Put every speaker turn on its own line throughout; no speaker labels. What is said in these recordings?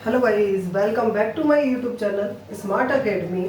Hello guys, welcome back to my YouTube channel smart academy.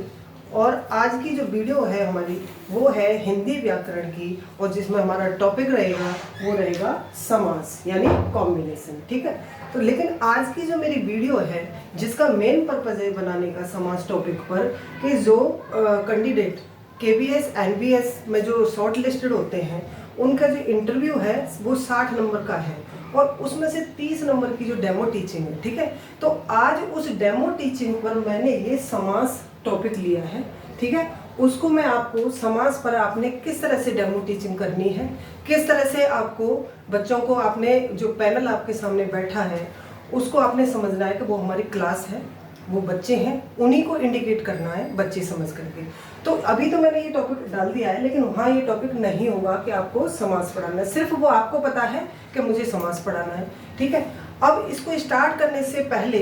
और आज की जो वीडियो है हमारी वो है हिंदी व्याकरण की, और जिसमें हमारा टॉपिक रहेगा वो रहेगा समास यानी कॉम्बिनेशन। ठीक है, तो लेकिन आज की जो मेरी वीडियो है जिसका मेन पर्पज़ है बनाने का समास टॉपिक पर, कि जो कैंडिडेट KVS NVS में जो शॉर्ट लिस्टेड होते हैं उनका जो इंटरव्यू है वो 60 नंबर का है, और उसमें से 30 नंबर की जो डेमो टीचिंग है। ठीक है, तो आज उस डेमो टीचिंग पर मैंने ये समास टॉपिक लिया है। ठीक है, उसको मैं आपको समास पर आपने किस तरह से डेमो टीचिंग करनी है, किस तरह से आपको बच्चों को, आपने जो पैनल आपके सामने बैठा है उसको आपने समझना है कि वो हमारी क्लास है, वो बच्चे हैं, उन्हीं को इंडिकेट करना है बच्चे समझ करके। तो अभी तो मैंने ये टॉपिक डाल दिया है, लेकिन वहाँ ये टॉपिक नहीं होगा कि आपको समास पढ़ाना है, सिर्फ वो आपको पता है कि मुझे समास पढ़ाना है। ठीक है, अब इसको स्टार्ट करने से पहले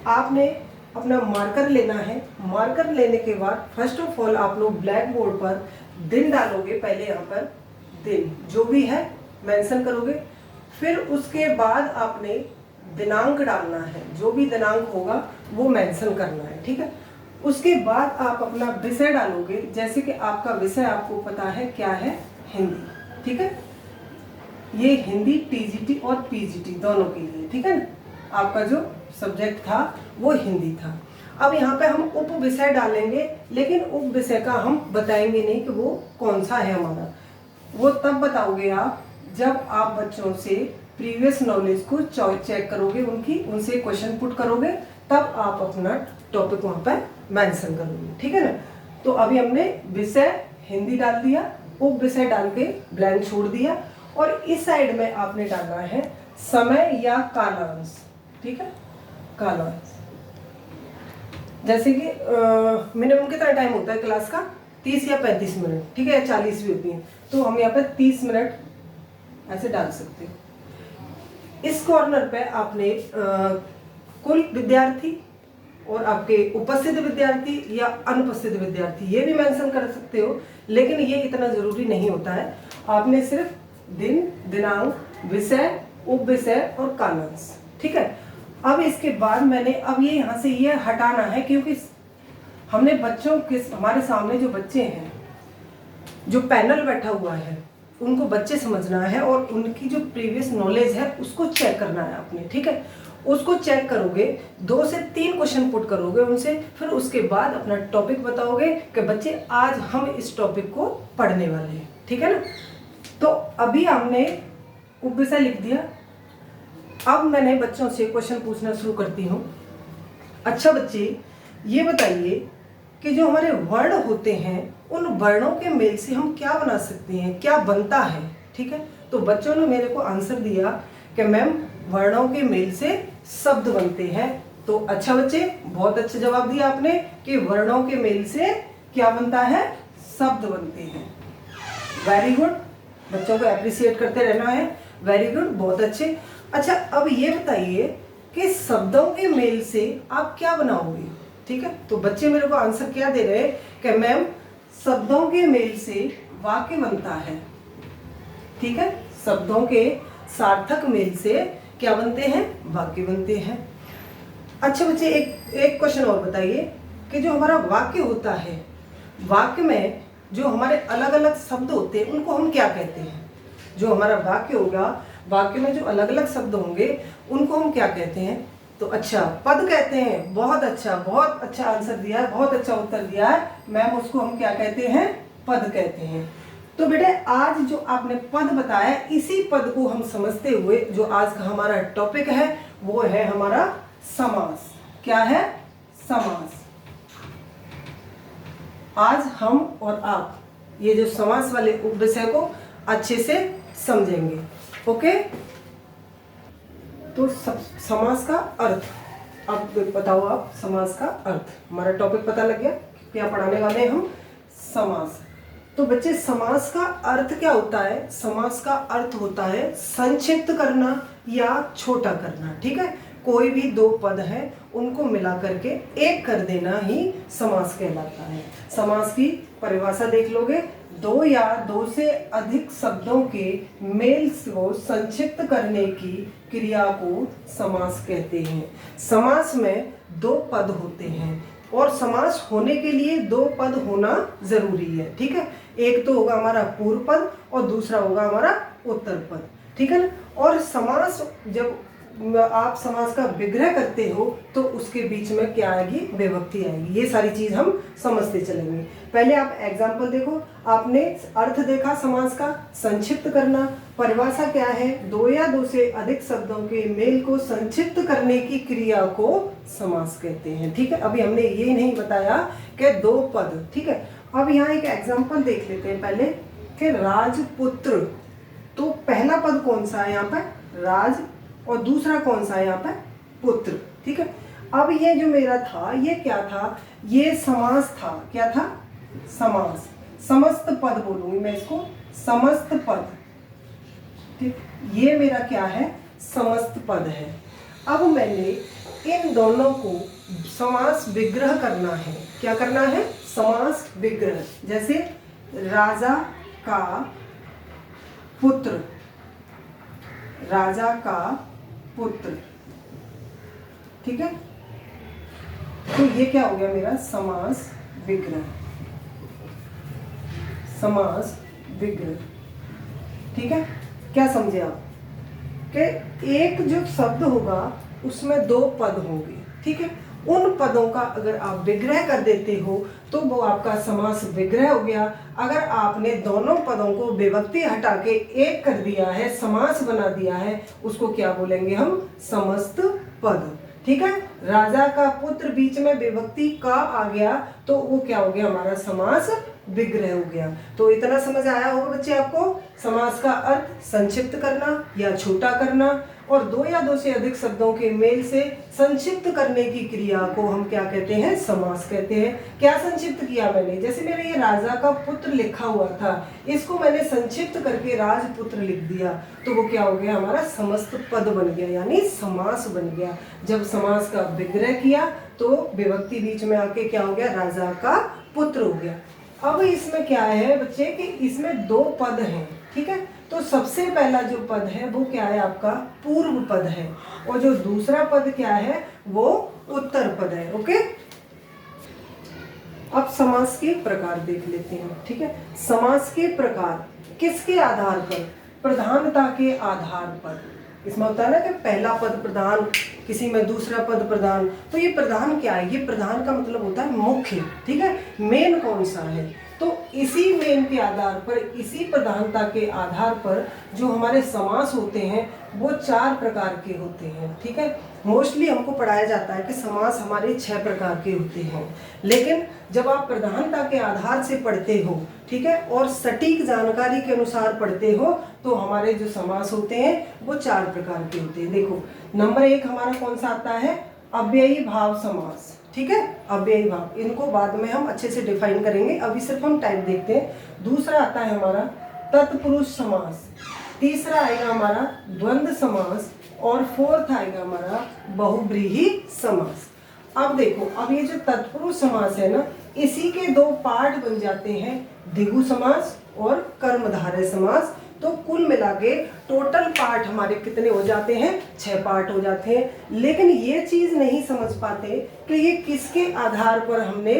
आपने अपना मार्कर लेना है। मार्कर लेने के बाद फर्स्ट ऑफ ऑल आप लोग ब्लैक बोर्ड पर दिन डालोगे। पहले यहाँ पर दिन जो भी है मेंशन करोगे, फिर उसके बाद आपने दिनांक डालना है, जो भी दिनांक होगा वो मेंशन करना है। ठीक है, उसके बाद आप अपना विषय डालोगे, जैसे कि आपका विषय आपको पता है क्या है, हिंदी। ठीक है, ये हिंदी TGT और PGT दोनों के लिए। ठीक है ना, आपका जो सब्जेक्ट था वो हिंदी था। अब यहाँ पे हम उप विषय डालेंगे, लेकिन उप विषय का हम बताएंगे नहीं कि वो कौन सा है हमारा, वो तब बताओगे आप जब आप बच्चों से प्रीवियस नॉलेज को चेक करोगे, उनसे क्वेश्चन पुट करोगे, तब आप अपना टॉपिक वहाँ पर मेंशन करोगे। ठीक है ना, तो अभी हमने विषय हिंदी डाल दिया, उप विषय डाल के ब्लैंक छोड़ दिया, और इस साइड में आपने डालना है समय या कालांश। ठीक है, कालांश, जैसे कि मिनिमम कितना टाइम होता है क्लास का, 30 या 35 मिनट। ठीक है, 40 भी होती है, तो हम यहाँ पे 30 मिनट ऐसे डाल सकते हैं। इस कॉर्नर पे आपने कुल विद्यार्थी और आपके उपस्थित विद्यार्थी या अनुपस्थित विद्यार्थी ये भी मेंशन कर सकते हो, लेकिन ये इतना जरूरी नहीं होता है। आपने सिर्फ दिन, दिनांक, विषय, उप विषय और कालांश। ठीक है, अब इसके बाद मैंने अब ये यहाँ से ये हटाना है, क्योंकि हमने बच्चों के, हमारे सामने जो बच्चे हैं, जो पैनल बैठा हुआ है, उनको बच्चे समझना है और उनकी जो प्रीवियस नॉलेज है उसको चेक करना है आपने। ठीक है, उसको चेक करोगे, 2 से 3 क्वेश्चन पुट करोगे उनसे, फिर उसके बाद अपना टॉपिक बताओगे कि बच्चे आज हम इस टॉपिक को पढ़ने वाले हैं। ठीक है ना, तो अभी हमने उपविषय लिख दिया। अब मैंने बच्चों से क्वेश्चन पूछना शुरू करती हूँ। अच्छा बच्चे, ये बताइए कि जो हमारे वर्ण होते हैं उन वर्णों के मेल से हम क्या बना सकते हैं, क्या बनता है। ठीक है, तो बच्चों ने मेरे को आंसर दिया कि मैम वर्णों के मेल से शब्द बनते हैं। तो अच्छा बच्चे, बहुत अच्छा जवाब दिया आपने कि वर्णों के मेल से क्या बनता है, शब्द बनते हैं। वेरी गुड, बच्चों को अप्रिशिएट करते रहना है। वेरी गुड, बहुत अच्छे। अच्छा, अब ये बताइए कि शब्दों के मेल से आप क्या बनाओगे। ठीक है, तो बच्चे मेरे को आंसर क्या दे रहे हैं कि मैम शब्दों के मेल से वाक्य बनता है। ठीक है, शब्दों के सार्थक मेल से क्या बनते हैं, वाक्य बनते हैं। अच्छा बच्चे, एक क्वेश्चन और बताइए कि जो हमारा वाक्य होता है, वाक्य में जो हमारे अलग अलग शब्द होते हैं उनको हम क्या कहते हैं। जो हमारा वाक्य होगा, वाक्य में जो अलग अलग शब्द होंगे उनको हम क्या कहते हैं। तो अच्छा, पद कहते हैं। बहुत अच्छा आंसर दिया है, बहुत अच्छा उत्तर दिया है मैम, उसको हम क्या कहते हैं, पद कहते हैं। तो बेटे, आज जो आपने पद बताया, इसी पद को हम समझते हुए जो आज का हमारा टॉपिक है वो है हमारा समास। क्या है, समास। आज हम और आप ये जो समास वाले उपविषय को अच्छे से समझेंगे। ओके, तो समास का अर्थ, अब बताओ आप समास का अर्थ। हमारा टॉपिक पता लग गया, क्या पढ़ाने वाले हैं हम, समास। तो बच्चे, समास का अर्थ क्या होता है। समास का अर्थ होता है संक्षिप्त करना या छोटा करना। ठीक है, कोई भी 2 पद है उनको मिला करके एक कर देना ही समास कहलाता है। समास की परिभाषा देख लोगे, दो या दो से अधिक शब्दों के मेल को संक्षिप्त करने की क्रिया को समास कहते हैं। समास में दो पद होते हैं और समास होने के लिए दो पद होना जरूरी है, ठीक है। एक तो होगा हमारा पूर्व पद और दूसरा होगा हमारा उत्तर पद, ठीक है ना। और समास जब आप समास का विग्रह करते हो तो उसके बीच में क्या आएगी, विभक्ति आएगी। ये सारी चीज हम समझते चलेंगे। पहले आप एग्जाम्पल देखो, आपने अर्थ देखा समास का, संक्षिप्त करना। परिभाषा क्या है, दो या दो से अधिक शब्दों के मेल को संक्षिप्त करने की क्रिया को समास कहते हैं, ठीक है। अभी हमने ये नहीं बताया कि दो पद, ठीक है। अब यहाँ एक एग्जाम्पल देख लेते हैं पहले कि राजपुत्र, तो पहला पद कौन सा है यहाँ पर, राज, और दूसरा कौन सा है यहाँ पर, पुत्र, ठीक है। अब ये जो मेरा था ये क्या था, ये समास था। क्या था, समास। समस्त पद बोलूंगी मैं इसको, समस्त पद, ठीक। ये मेरा क्या है, समस्त पद है। अब मैंने इन दोनों को समास विग्रह करना है। क्या करना है, समास विग्रह। जैसे राजा का पुत्र, राजा का पुत्र, ठीक है। तो ये क्या हो गया मेरा, समास विग्रह, समास विग्रह, ठीक है। क्या समझे आप कि एक जो शब्द होगा उसमें दो पद होंगे, ठीक है। उन पदों का अगर आप विग्रह कर देते हो तो वो आपका समास विग्रह हो गया। अगर आपने दोनों पदों को विभक्ति हटा के एक कर दिया है, समास बना दिया है, उसको क्या बोलेंगे हम, समस्त पद, ठीक है। राजा का पुत्र बीच में विभक्ति का आ गया तो वो क्या हो गया, हमारा समास विग्रह हो गया। तो इतना समझ आया होगा बच्चे आपको, समास का अर्थ संक्षिप्त करना या छोटा करना, और दो या दो से अधिक शब्दों के मेल से संक्षिप्त करने की क्रिया को हम क्या कहते हैं, समास कहते हैं। क्या संक्षिप्त किया मैंने, जैसे मेरे ये राजा का पुत्र लिखा हुआ था, इसको मैंने संक्षिप्त करके राजपुत्र लिख दिया, तो वो क्या हो गया, हमारा समस्त पद बन गया, यानी समास बन गया। जब समास का विग्रह किया तो विभक्ति बीच में आके क्या हो गया, राजा का पुत्र हो गया। अब इसमें क्या है बच्चे कि इसमें दो पद हैं, ठीक है। तो सबसे पहला जो पद है वो क्या है, आपका पूर्व पद है, और जो दूसरा पद क्या है वो उत्तर पद है, ओके। अब समास के प्रकार देख लेते हैं, ठीक है। समास के प्रकार किसके आधार पर, प्रधानता के आधार पर। इसमें होता है ना कि पहला पद प्रधान, किसी में दूसरा पद प्रधान। तो ये प्रधान क्या है, ये प्रधान का मतलब होता है मुख्य, ठीक है। मेन कौन सा है, तो इसी मेन के आधार पर, इसी प्रधानता के आधार पर जो हमारे समास होते हैं वो चार प्रकार के होते हैं, ठीक है। मोस्टली हमको पढ़ाया जाता है कि समास हमारे 6 प्रकार के होते हैं, लेकिन जब आप प्रधानता के आधार से पढ़ते हो, ठीक है, और सटीक जानकारी के अनुसार पढ़ते हो तो हमारे जो समास होते हैं वो 4 प्रकार के होते हैं। देखो नंबर 1 हमारा कौन सा आता है, अव्ययी भाव समास, ठीक है। अव्ययी भाव, इनको बाद में हम अच्छे से डिफाइन करेंगे, अभी सिर्फ हम टाइप देखते हैं। दूसरा आता है हमारा तत्पुरुष समास, तीसरा आएगा हमारा द्वंद्व समास, और फोर्थ आएगा हमारा बहुव्रीहि समास। अब देखो, अब ये जो तत्पुरुष समास है ना, इसी के 2 पार्ट बन जाते हैं, द्विगु समास और कर्मधारय समास। तो कुल मिला के टोटल पार्ट हमारे कितने हो जाते हैं, 6 पार्ट हो जाते हैं। लेकिन ये चीज नहीं समझ पाते कि ये किसके आधार पर हमने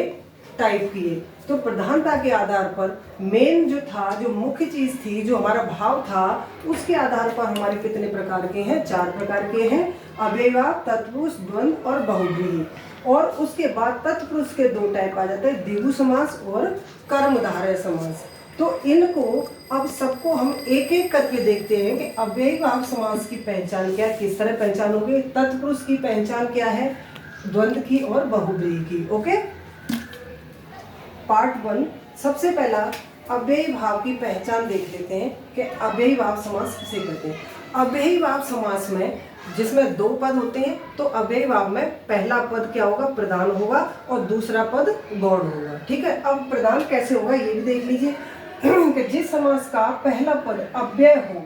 टाइप किए। तो प्रधानता के आधार पर, मेन जो था, जो मुख्य चीज थी, जो हमारा भाव था, उसके आधार पर हमारे कितने प्रकार के हैं, 4 प्रकार के हैं, अव्ययी भाव, तत्पुरुष, द्वंद्व और बहुव्रीहि। और उसके बाद तत्पुरुष के 2 टाइप आ जाते हैं, द्विगु समास और कर्मधारय समास। तो इनको अब सबको हम एक एक करके देखते हैं कि अव्ययी भाव समास की पहचान क्या है, किस तरह पहचानोगे, तत्पुरुष की पहचान क्या है, द्वंद्व की और बहुव्रीहि की, ओके। पार्ट 1, सबसे पहला अव्ययी भाव की पहचान देख लेते हैं कि अव्ययी भाव समास किसे कहते हैं। अव्ययी भाव समास में जिसमें 2 पद होते हैं, तो अव्ययी भाव में पहला पद क्या होगा, प्रधान होगा, और दूसरा पद गौण होगा, ठीक है। अब प्रधान कैसे होगा ये भी देख लीजिए कि जिस समास का पहला पद अव्यय हो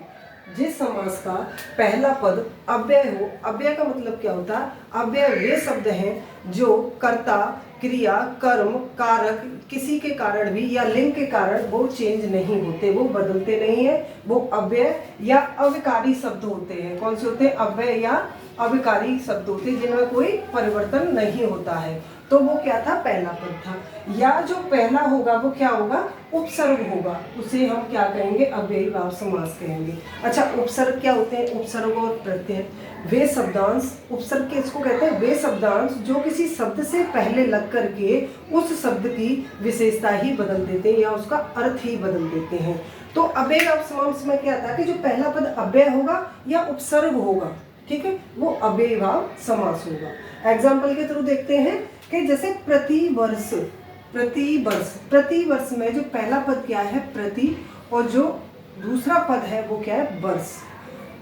जिस समास का पहला पद अव्यय हो। अव्यय का मतलब क्या होता है? अव्यय वे शब्द हैं जो कर्ता, क्रिया, कर्म, कारक किसी के कारण भी या लिंग के कारण वो चेंज नहीं होते, वो बदलते नहीं है, वो अव्यय या अविकारी शब्द होते हैं। कौन से होते हैं? अव्यय या अविकारी शब्द होते हैं जिनमें कोई परिवर्तन नहीं होता है। तो वो क्या था? पहला पद था। या जो पहला होगा वो क्या होगा? उपसर्ग होगा, उसे हम क्या कहेंगे? अव्ययी भाव समास कहेंगे। अच्छा, उपसर्ग क्या होते हैं? उपसर्ग और प्रत्यय वे शब्दांश, उपसर्ग के इसको कहते हैं वे शब्दांश जो किसी शब्द से पहले लग करके उस शब्द की विशेषता ही बदल देते हैं या उसका अर्थ ही बदल देते हैं। तो अव्ययी भाव समास में क्या था कि जो पहला पद अव्यय होगा या उपसर्ग होगा, ठीक है, वो अव्ययी भाव समास होगा। एग्जाम्पल के थ्रू देखते हैं कि जैसे प्रतिवर्ष, प्रतिवर्ष में जो पहला पद क्या है? प्रति, और जो दूसरा पद है वो क्या है? वर्ष।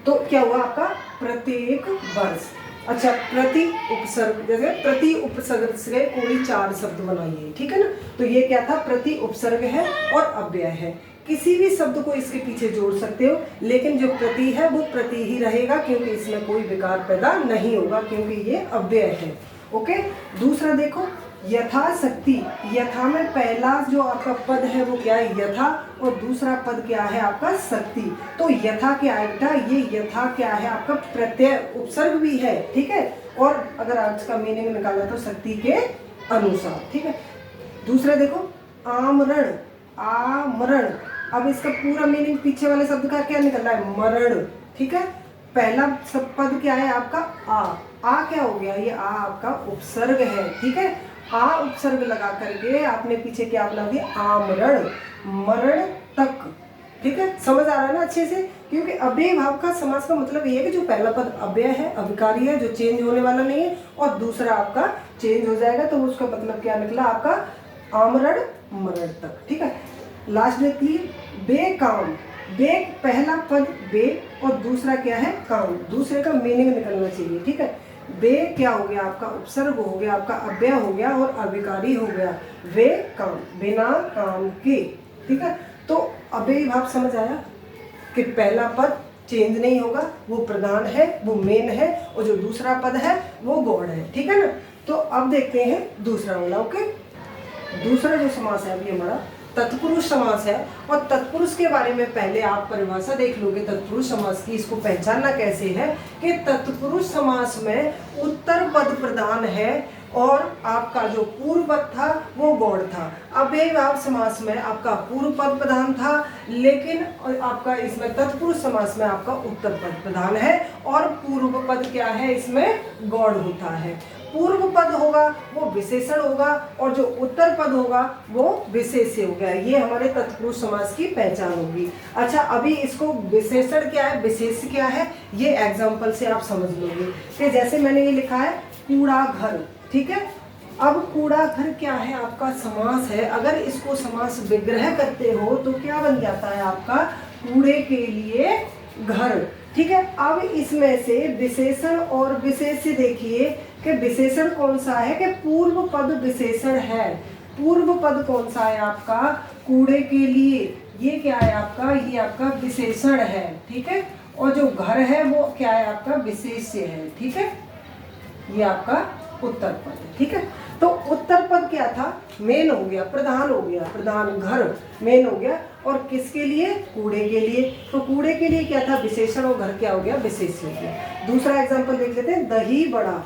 तो क्या हुआ आपका? प्रत्येक वर्ष। अच्छा, प्रति उपसर्ग, जैसे प्रति उपसर्ग से कोई 4 शब्द बनाइए, ठीक है ना। तो ये क्या था? प्रति उपसर्ग है और अव्यय है। किसी भी शब्द को इसके पीछे जोड़ सकते हो, लेकिन जो प्रति है वो प्रति ही रहेगा क्योंकि इसमें कोई विकार पैदा नहीं होगा क्योंकि ये अव्यय है। ओके, दूसरा देखो, यथाशक्ति। यथा में पहला जो आपका पद है वो क्या है? यथा, और दूसरा पद क्या है आपका? शक्ति। तो यथा क्या है बेटा? ये यथा क्या है आपका? प्रत्यय, उपसर्ग भी है, ठीक है, और अगर आज का मीनिंग निकाला तो शक्ति के अनुसार, ठीक है। दूसरा देखो, आमरण, आमरण। अब इसका पूरा मीनिंग पीछे वाले शब्द का क्या निकल रहा है? मरण, ठीक है। पहला सब पद क्या है आपका? आ क्या हो गया? ये आ आपका उपसर्ग है, ठीक है। आ उपसर्ग लगा करके आपने पीछे क्या बना दिया? आमरण, मरण तक, ठीक है। समझ आ रहा है ना अच्छे से? क्योंकि अव्ययी भाव का समास का मतलब ये है कि जो पहला पद अव्यय है, अविकारी है, जो चेंज होने वाला नहीं है, और दूसरा आपका चेंज हो जाएगा, तो उसका मतलब क्या निकला आपका? आमरण, मरण तक, ठीक है। लास्ट देख लीजिए, बेकाम। बे पहला पद बे और दूसरा क्या है? काम। दूसरे का मीनिंग निकलना चाहिए, ठीक है। बे क्या हो गया आपका? उपसर्ग हो गया, आपका अव्यय हो गया और अविकारी हो गया। वे काम, बिना काम के, ठीक है। तो अव्ययी भाव समझ आया कि पहला पद चेंज नहीं होगा, वो प्रधान है, वो मेन है, और जो दूसरा पद है वो गौड़ है, ठीक है ना। तो अब देखते हैं दूसरा वाला। ओके, दूसरा जो समास है अभी हमारा तत्पुरुष समास है, और तत्पुरुष के बारे में पहले आप परिभाषा देख लोगे तत्पुरुष समास की। इसको पहचानना कैसे है कि तत्पुरुष समास में उत्तर पद प्रधान है और आपका जो पूर्व पद था वो गौड़ था। अव्ययी भाव समास में आपका पूर्व पद प्रधान था, लेकिन आपका इसमें तत्पुरुष समास में आपका उत्तर पद प्रधान है और पूर्व पद क्या है? इसमें गौड़ होता है। पूर्व पद होगा वो विशेषण होगा और जो उत्तर पद होगा वो विशेष्य होगा। ये हमारे तत्पुरुष समास की पहचान होगी। अच्छा, अभी इसको विशेषण क्या है, विशेष्य क्या है, ये एग्जाम्पल से आप समझ लोगे कि जैसे मैंने ये लिखा है कूड़ा घर, ठीक है। अब कूड़ा घर क्या है? आपका समास है। अगर इसको समास विग्रह करते हो तो क्या बन जाता है आपका? कूड़े के लिए घर, ठीक है। अब इसमें से विशेषण और विशेष्य देखिए कि विशेषण कौन सा है कि पूर्व पद विशेषण है। पूर्व पद कौन सा है आपका? कूड़े के लिए, ये क्या है आपका? ये आपका विशेषण है, ठीक है। और जो घर है वो क्या है आपका? विशेष्य है, ठीक है। ये आपका उत्तर पद है, ठीक है। तो उत्तर पद क्या था? मेन हो गया, प्रधान हो गया, प्रधान घर मेन हो गया। और किसके लिए? कूड़े के लिए। तो कूड़े के लिए क्या था? विशेषण, और घर क्या हो गया? विशेष्य हो गया। दूसरा एग्जांपल देख लेते हैं, दही बड़ा।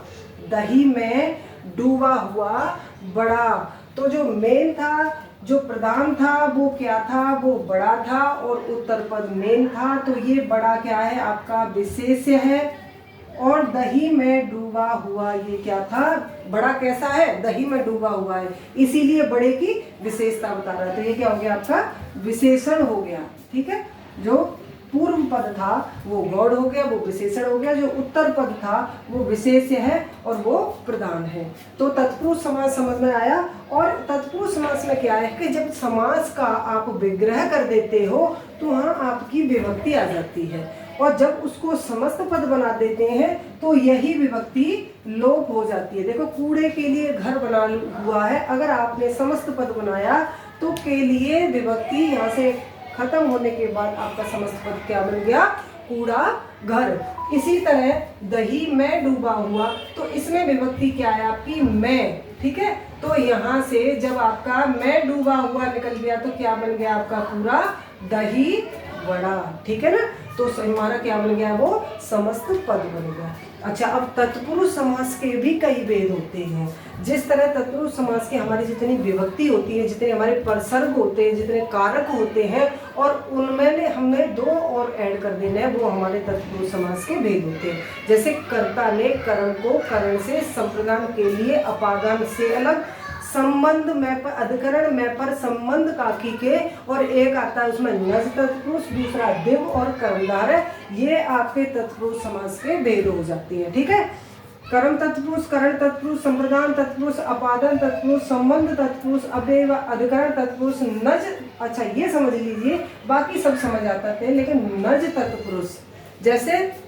दही में डूबा हुआ बड़ा, तो जो मेन था, जो प्रधान था वो क्या था? वो बड़ा था, और उत्तर पद मेन था। तो ये बड़ा क्या है आपका? विशेष्य है। और दही में डूबा हुआ, ये क्या था? बड़ा कैसा है? दही में डूबा हुआ है, इसीलिए बड़े की विशेषता बता रहा है। तो ये क्या हो गया आपका? विशेषण हो गया, ठीक है। जो पूर्व पद था वो गौड़ हो गया, वो विशेषण हो गया। जो उत्तर पद था वो विशेष्य है और वो प्रधान है। तो तत्पुरुष समास समझ में आया। और तत्पुरुष समास में क्या है कि जब समास का आप विग्रह कर देते हो तो वहाँ आपकी विभक्ति आ जाती है, और जब उसको समस्त पद बना देते हैं तो यही विभक्ति लोप हो जाती है। देखो, कूड़े के लिए घर बना हुआ है, अगर आपने समस्त पद बनाया तो के लिए विभक्ति यहाँ से खत्म होने के बाद आपका समस्त पद क्या बन गया? कूड़ा घर। इसी तरह दही में डूबा हुआ, तो इसमें विभक्ति क्या है आपकी मैं, ठीक है। तो यहाँ से जब आपका मैं डूबा हुआ निकल गया तो क्या बन गया आपका पूरा दही वड़ा, ठीक है ना। तो हमारा क्या बन गया, वो समस्त पद बन गया। अच्छा, अब तत्पुरुष समास के भी कई भेद होते हैं। जिस तरह तत्पुरुष समास की हमारी जितनी विभक्ति होती है, जितने हमारे परसर्ग होते हैं, जितने कारक होते हैं, और उनमें हमने दो और ऐड कर देने हैं, वो हमारे तत्पुरुष समास के भेद होते हैं। जैसे कर्ता ने करण को करण से, संप्रदान के लिए अपादान से अलग, संबंध में पर अधिकरण में पर संबंध काकी के, और एक आता है उसमें नज तत्पुरुष, दूसरा दिव और कर्मधार है। ये आपके तत्पुरुष समास के भेद हो जाती है, ठीक है। कर्म तत्पुरुष, करण तत्पुरुष, संप्रदान तत्पुरुष, अपादन तत्पुरुष, संबंध तत्पुरुष, अव्यय अधिकरण तत्पुरुष, नज। अच्छा, ये समझ लीजिए, बाकी सब समझ आता थे, लेकिन नज तत्पुरुष जैसे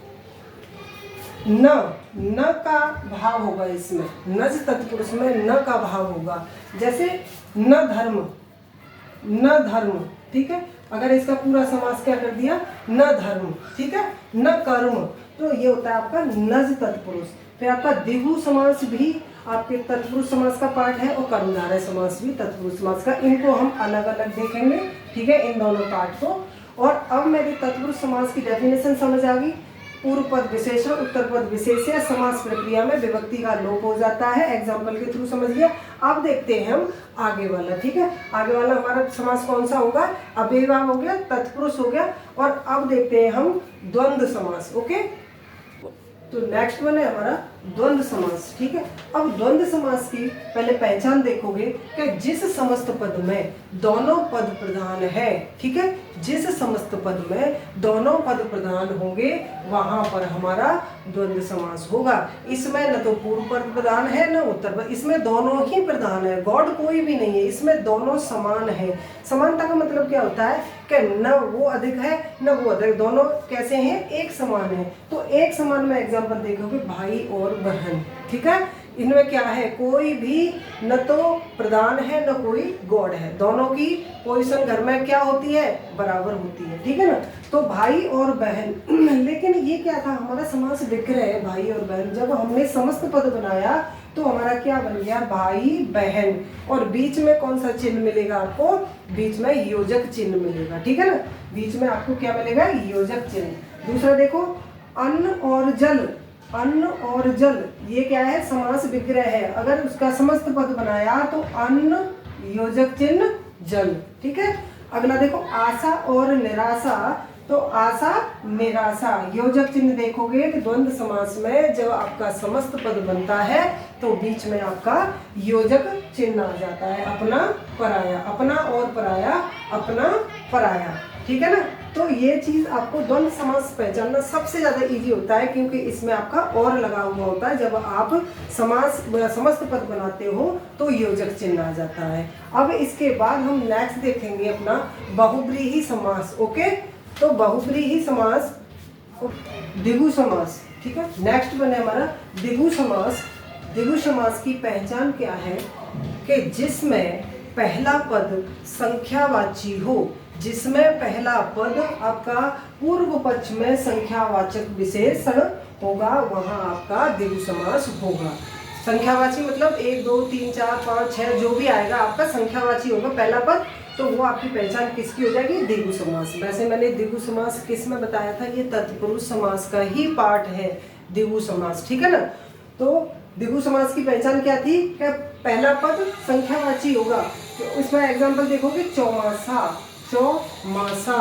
न का भाव होगा इसमें, नज तत्पुरुष में न का भाव होगा। जैसे न धर्म, ठीक है। अगर इसका पूरा समास क्या कर दिया, न धर्म, ठीक है, न कर्म, तो ये होता है आपका नज तत्पुरुष। फिर आपका दिगु समास भी आपके तत्पुरुष समास का पार्ट है, और कर्मधारय समास भी तत्पुरुष समास का। इनको हम अलग अलग देखेंगे, ठीक है, इन दोनों पार्ट को। और अब मेरी तत्पुरुष समास की डेफिनेशन समझ आ गई। पूर्व पद विशेषण, उत्तर पद विशेष्य, समास प्रक्रिया में विभक्ति का लोप हो जाता है। एग्जाम्पल के थ्रू समझ लिया। अब देखते हैं हम आगे वाला, ठीक है। आगे वाला हमारा समास कौन सा होगा, अव्ययभाव हो गया, तत्पुरुष हो गया, और अब देखते हैं हम द्वंद्व समास। ओके, तो नेक्स्ट वन है हमारा द्वंद्व समास, ठीक है। अब द्वंद्व समास की पहले पहचान देखोगे कि जिस समस्त पद में दोनों पद प्रधान है, ठीक है, जिस समस्त पद में दोनों पद प्रधान होंगे वहां पर हमारा द्वंद्व समास होगा। इसमें न तो पूर्व पद प्रधान है न उत्तर पद, इसमें दोनों ही प्रधान है, गॉड कोई भी नहीं है, इसमें दोनों समान है। समानता का मतलब क्या होता है कि न वो अधिक है न वो अधिक, दोनों कैसे हैं, एक समान है। तो एक समान में एग्जाम्पल देखोगे भाई और बहन, ठीक है। इनमें क्या है, कोई भी न तो प्रधान है न कोई गॉड है, दोनों की पोजीशन घर में क्या होती है, बराबर होती है, ठीक है ना। तो भाई और बहन, लेकिन ये क्या था, हमारा समास विग्रह है भाई और बहन। जब हमने समस्त पद बनाया तो हमारा क्या बन गया, भाई बहन, और बीच में कौन सा चिन्ह मिलेगा आपको, बीच में योजक चिन्ह मिलेगा, ठीक है ना। बीच में आपको क्या मिलेगा, योजक चिन्ह। दूसरा देखो, अन्न और जल, अन्न और जल, ये क्या है, समास विग्रह है। अगर उसका समस्त पद बनाया तो अन्न योजक चिन्ह जल, ठीक है। अगला देखो, आशा और निराशा, तो आशा निराशा, योजक चिन्ह देखोगे कि द्वंद्व समास में जब आपका समस्त पद बनता है तो बीच में आपका योजक चिन्ह आ जाता है, अपना पराया, अपना और पराया, अपना पराया, ठीक है ना। तो ये चीज आपको द्वंद्व समास पहचानना सबसे ज्यादा इजी होता है, क्योंकि इसमें आपका और लगा हुआ होता है। जब आप समास समस्त पद बनाते हो तो योजक चिन्ह आ जाता है। अब इसके बाद हम नेक्स्ट देखेंगे अपना बहुब्रीहि समास। ओके, तो बहुब्रीहि समास, द्विगु समास, ठीक है। नेक्स्ट बने हमारा द्विगु समास। द्विगु समास की पहचान क्या है कि जिसमें पहला पद संख्यावाची हो, जिसमें पहला पद आपका पूर्व पक्ष में संख्यावाचक विशेषण होगा, वहां आपका द्विगु समास होगा। संख्यावाची मतलब 1 2 3 4 5 6 जो भी आएगा आपका संख्यावाची होगा पहला पद, तो वो आपकी पहचान किसकी हो जाएगी, द्विगु समास। वैसे मैंने द्विगु समास किस में बताया था, ये तत्पुरुष समास का ही पार्ट है द्विगु समास, ठीक है ना। तो द्विगु समास की पहचान क्या थी कि पहला पद संख्यावाची होगा। तो इसमें एग्जांपल देखोगे, चौमासा, चौमासा,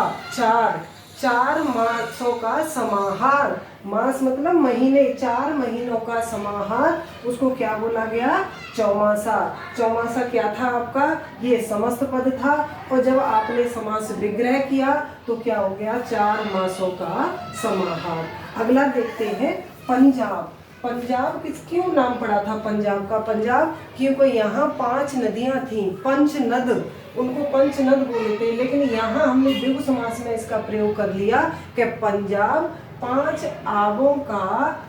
चार मासों का समाहार, मास मतलब महीने, 4 महीनों का समाहार, उसको क्या बोला गया, चौमासा। चौमासा क्या था आपका, ये समस्त पद था, और जब आपने समास विग्रह किया तो क्या हो गया, 4 मासों का समाहार। अगला देखते हैं पंजाब। पंजाब क्यों नाम पड़ा था पंजाब का, पंजाब क्योंकि यहाँ 5 नदियाँ थीं, पंचनद, उनको पंचनद बोले थे, लेकिन यहाँ हमने द्विगु समास में इसका प्रयोग कर लिया कि पंजाब 5 आबों का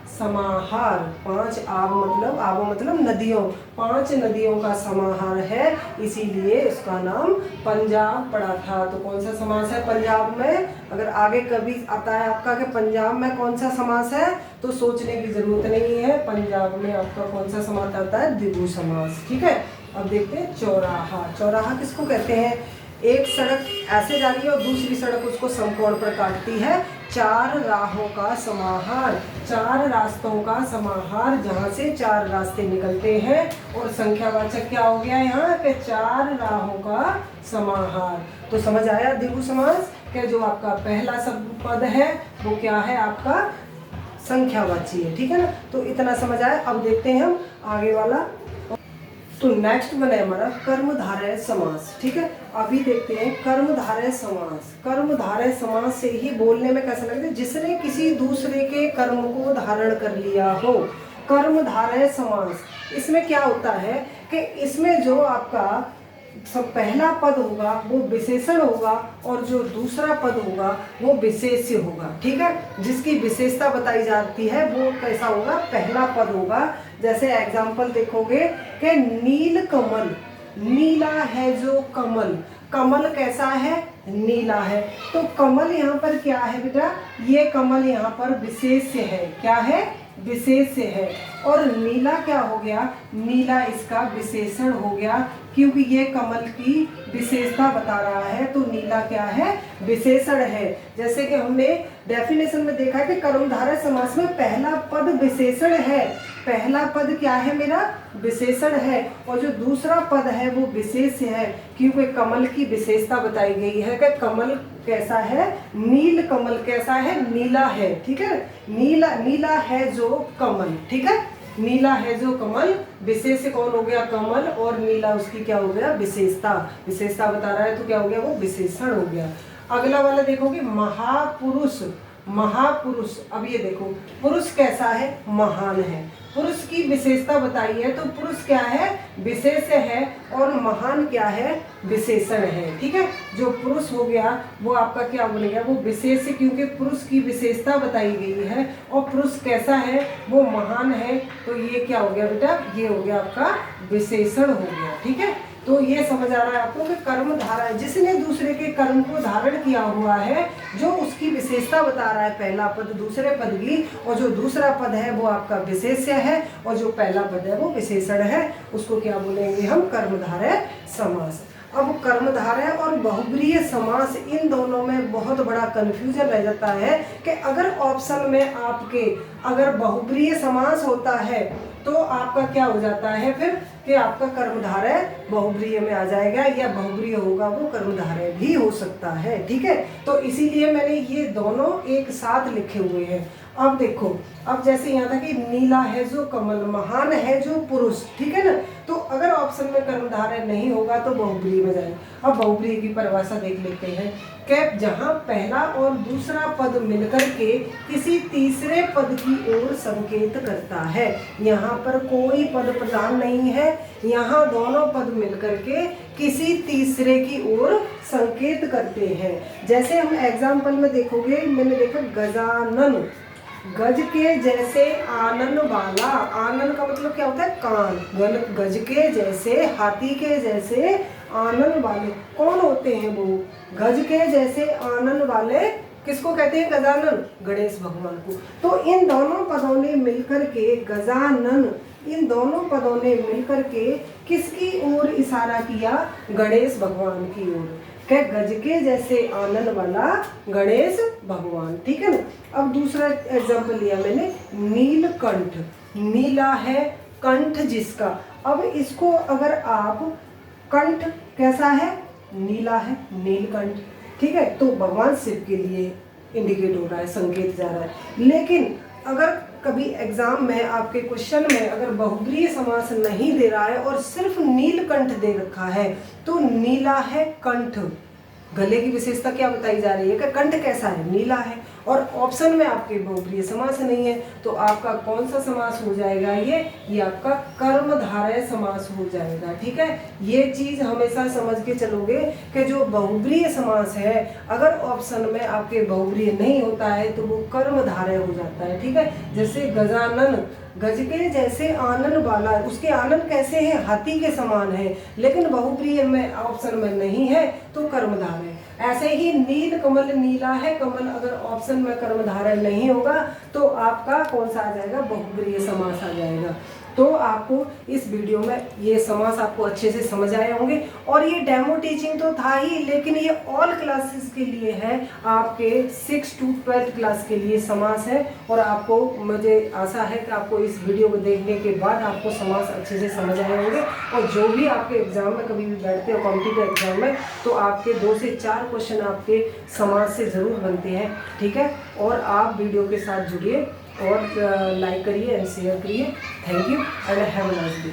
समाहार, 5 आबों मतलब नदियों, 5 नदियों का समाहार है, इसीलिए उसका नाम पंजाब पड़ा था। तो कौन सा समास है पंजाब में, अगर आगे कभी आता है आपका कि पंजाब में कौन सा समास है, तो सोचने की जरूरत नहीं है, पंजाब में आपका कौन सा समास आता है, द्विगु समास। ठीक है, अब देखते हैं चौराहा। चौराहा किसको कहते हैं? एक सड़क ऐसे जा रही है और दूसरी सड़क उसको समकोण पर काटती है। चार राहों का समाहार, चार रास्तों का समाहार, जहाँ से चार रास्ते निकलते हैं, और संख्यावाचक क्या हो गया यहाँ पे, चार राहों का समाहार। तो समझ आया द्विगु समास के जो आपका पहला शब्द पद है वो क्या है, आपका संख्यावाची है। ठीक है ना, तो इतना समझ आया। अब देखते हैं हम आगे वाला। तो नेक्स्ट बना है हमारा कर्मधारय समास। ठीक है, अभी देखते हैं कर्मधारय समास। कर्मधारय समास से ही बोलने में कैसा लगता है, जिसने किसी दूसरे के कर्म को धारण कर लिया हो। कर्मधारय समास, इसमें क्या होता है कि इसमें जो आपका सब पहला पद होगा वो विशेषण होगा और जो दूसरा पद होगा वो विशेष्य होगा। ठीक है, जिसकी विशेषता बताई जाती है वो कैसा होगा, पहला पद होगा। जैसे एग्जाम्पल देखोगे कि नील कमल, नीला है जो कमल, कमल कैसा है, नीला है। तो कमल यहाँ पर क्या है बेटा, ये कमल यहाँ पर विशेष्य है। क्या है, विशेष्य है। और नीला क्या हो गया, नीला इसका विशेषण हो गया, क्योंकि ये कमल की विशेषता बता रहा है, तो नीला क्या है, विशेषण है। जैसे कि हमने डेफिनेशन में देखा कि कर्मधारय समास में पहला पद विशेषण है। पहला पद क्या है मेरा, विशेषण है, और जो दूसरा पद है वो विशेष्य है, क्योंकि कमल की विशेषता बताई गई है कि कमल कैसा है, नील कमल कैसा है, नीला है। ठीक है, नीला, नीला है जो कमल। ठीक है, नीला है जो कमल, विशेष्य कौन हो गया, कमल, और नीला उसकी क्या हो गया, विशेषता। विशेषता बता रहा है तो क्या हो गया, वो विशेषण हो गया। अगला वाला देखोगे महापुरुष। महापुरुष, अब ये देखो पुरुष कैसा है, महान है। पुरुष की विशेषता बताई है, तो पुरुष क्या है, विशेष्य है, और महान क्या है, विशेषण है। ठीक है, जो पुरुष हो गया वो आपका क्या बनेगा, वो विशेष्य, क्योंकि पुरुष की विशेषता बताई गई है, और पुरुष कैसा है, वो महान है। तो ये क्या हो गया बेटा, ये हो गया आपका विशेषण हो गया। ठीक है, तो ये समझ आ रहा है आपको कि कर्म धारा है, जिसने दूसरे के कर्म को धारण किया हुआ है, जो उसकी विशेषता बता रहा है, पहला पद दूसरे पद की, और जो दूसरा पद है वो आपका विशेष्य है, और जो पहला पद है वो विशेषण है। उसको क्या बोलेंगे हम, कर्मधारय समास। अब कर्मधारय और बहुब्रीहि समास, इन दोनों में बहुत बड़ा कंफ्यूजन रह जाता है कि अगर ऑप्शन में आपके अगर बहुब्रीहि समास होता है तो आपका क्या हो जाता है फिर, कि आपका कर्मधारय बहुब्रीहि में आ जाएगा, या बहुब्रीहि होगा वो कर्मधारय भी हो सकता है। ठीक है, तो इसीलिए मैंने ये दोनों एक साथ लिखे हुए हैं। अब देखो, अब जैसे यहाँ था कि नीला है जो कमल, महान है जो पुरुष। ठीक है ना, तो अगर ऑप्शन में कर्मधारय नहीं होगा तो बहुब्रीहि में जाए। अब बहुब्रीहि की परिभाषा देख लेते हैं कि जहाँ पहला और दूसरा पद मिलकर के किसी तीसरे पद की ओर संकेत करता है। यहाँ पर कोई पद प्रधान नहीं है, यहाँ दोनों पद मिलकर के किसी तीसरे की ओर संकेत करते हैं। जैसे हम एग्जाम्पल में देखोगे, मैंने देखा गजानन, गज के जैसे आनन वाला। आनन का मतलब क्या होता है, कान। गज के जैसे, हाथी के जैसे आनन वाले कौन होते हैं, वो गज के जैसे आनन वाले किसको कहते हैं, गजानन, गणेश भगवान को। तो इन दोनों पदों ने मिलकर के गजानन, इन दोनों पदों ने मिलकर के किसकी ओर इशारा किया, गणेश भगवान की ओर। क्या, गज के जैसे आनंद वाला गणेश भगवान। ठीक है ना, अब दूसरा एग्जाम्पल लिया मैंने, नीलकंठ, नीला है कंठ जिसका। अब इसको अगर आप, कंठ कैसा है, नीला है, नीलकंठ। ठीक है, तो भगवान शिव के लिए इंडिकेट हो रहा है, संकेत जा रहा है। लेकिन अगर कभी एग्जाम में आपके क्वेश्चन में अगर बहुब्रीहि समास नहीं दे रहा है और सिर्फ नीलकंठ दे रखा है, तो नीला है कंठ, गले की विशेषता क्या बताई जा रही है कि कंठ कैसा है, नीला है, और ऑप्शन में आपके बहुब्रीहि समास नहीं है, तो आपका कौन सा समास हो जाएगा, ये आपका कर्मधारय समास हो जाएगा। ठीक है, ये चीज हमेशा समझ के चलोगे कि जो बहुब्रीहि समास है, अगर ऑप्शन में आपके बहुब्रीहि नहीं होता है तो वो कर्मधारय हो जाता है। ठीक है, जैसे गजानन, गज के जैसे आनन वाला, उसके आनन कैसे हैं, हाथी के समान है, लेकिन बहुब्रीहि में ऑप्शन में नहीं है तो कर्मधारय। ऐसे ही नील कमल नीला है कमल, अगर ऑप्शन में कर्मधारय नहीं होगा तो आपका कौन सा आ जाएगा, बहुब्रीहि समास आ जाएगा। तो आपको इस वीडियो में ये समास आपको अच्छे से समझ आए होंगे। और ये डेमो टीचिंग तो था ही, लेकिन ये ऑल क्लासेस के लिए है, आपके 6 to 12 क्लास के लिए समास है। और आपको, मुझे आशा है कि आपको इस वीडियो को देखने के बाद आपको समास अच्छे से समझ आए होंगे। और जो भी आपके एग्जाम में कभी भी बैठते हो कॉम्पिटिटिव एग्जाम में, तो आपके 2 से 4 क्वेश्चन आपके समास से ज़रूर बनते हैं, ठीक है। और आप वीडियो के साथ जुड़िए और लाइक करिए एंड शेयर करिए। Thank you and have a nice day.